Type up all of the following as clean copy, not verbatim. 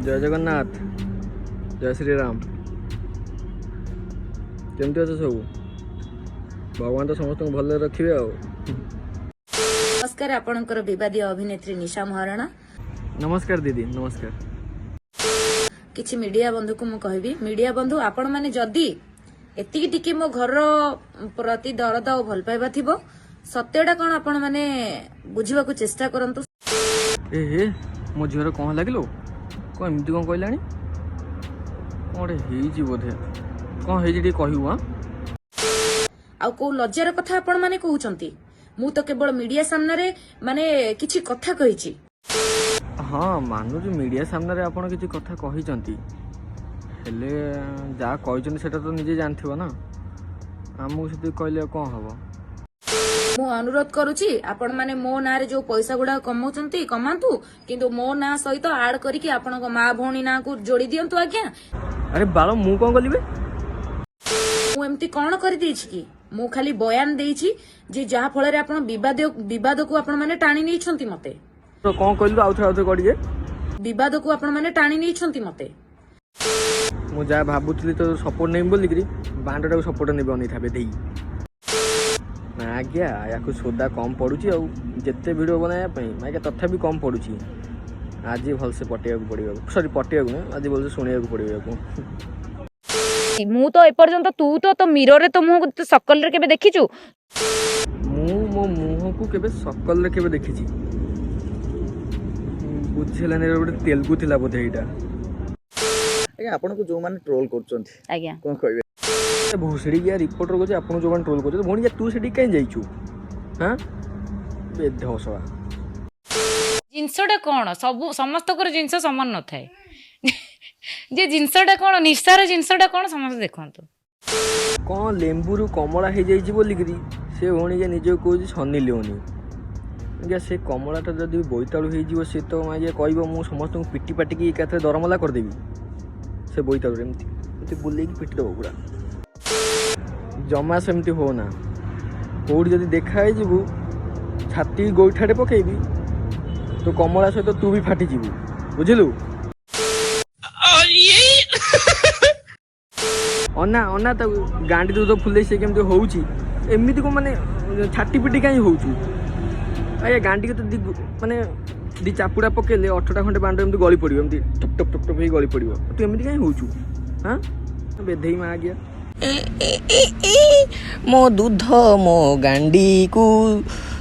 जय जगन्नाथ जय श्री राम केमती अच्छे सब भगवान तो समस्त भल रखिए नमस्कार आपणकर विवादी अभिनेत्री निशा महाराणा। नमस्कार दीदी नमस्कार। किछि मीडिया बंधु को मु कहबी मीडिया बंधु आपण माने जदी एतिकी टिके मो घर प्रति दरद और भल पाइबा थिबो सत्यटा कोन आपण माने बुझिबा को चेष्टा करंतु। ए मो झीर कौन लगिलो कौन एमती कौन कहलानी कौन हे बोधे कौन हे कहू हाँ आउ को लज्जार कथा आपण माने कहउचंती मु तो केवल मीडिया सामने रे माने किछि कथा कहिछि। हाँ मानु जो मीडिया सामने आपन किछि कथा कहिचंती हेले जा कहिचंती सेटा तो निजे जानथिबो ना हमहु सेति कहले कोन हबो। मु अनुरोध करूची आपण माने मो ना रे जो पैसा गुडा कमाउचंती कमांतु किंतु मो ना सहित ऐड करी कि आपण को मां भौणी ना को जोड़ी दियंतु आज्ञा। अरे बालो मु कोन गलिबे मु एमती कोन करि देछि कि मु खाली बयान देछि जे जहा फळ रे आपण विवाद को आपण माने टाणी नै छंती मते तो कोन कहलु आउथरा करिए विवाद को आपण माने टाणी नै छंती मते मु जा भाबुतली तो सपोर्ट नै बोली करी बांडटा को सपोर्ट नै बनै थाबे देई ना आज्ञा या को सोदा कम पड़ुची और जिते वीडियो बनाया आज्ञा तथापि कम पड़ुची आज भल से पटिया को पड़िबा सॉरी पटिया को आज भल से सुनिया को पड़िबा को मु तो एपर्यंत तू मिरर रे तो मुह सकल रे केबे देखिचु मो मुह को केबे सकल रे केबे देखिची बुझेला ने गोटे तेलुगु थिला बोधे एटा आज्ञा आपन को जो माने ट्रोल करचंती आज्ञा कोन कहबे भोसड़ी गया रिपोर्टर को जे आपन जो माने ट्रोल करछ भोनी जे तू सेठी काई जाइछु हां बेधसवा जिनसटा कौन सब समस्त जिनस सामान न थाए जे जिनसटा कौन निशार जिनसटा कौन समस्त देखंतु कौन लेंबुरु कमला हो जाइए बोलिकी से भौणी निजे कौन सनी लिओनी क्या से कमलाटा जब बोईतालु हो सी तो आज्ञा कह मु समस्त पिटी पाटिकी एकाथरे दरमला करदेवी से बोईतालु एमती बुलेकी पिटी देव पूरा जमा सेमती हो ना कौटी जब देखा जीवु छाती गोईठाटे पकेबी तो कमला सहित तू भी फाटी जीवु बुझिलु अना अना तो गांडी दूध फुले से केमती होउची एमिति को माने छाटी पिटी काई होउचु आया गांडी को तो माने दी चापुड़ा पकेले 8टा खंडे बांड एमती गली पड़िबो एमती टप टप टप टप हे गली पड़िबो तू एमिति काई होउचु हां बेधई मा आ गया मो दूध मो गांडी को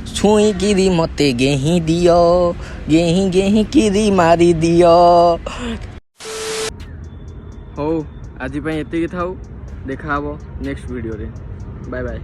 छुई किरी मते गेही दियो गेही किरी मारी दियो। हो आज एति थाउ देखा हबो नेक्स्ट वीडियो रे बाय बाय।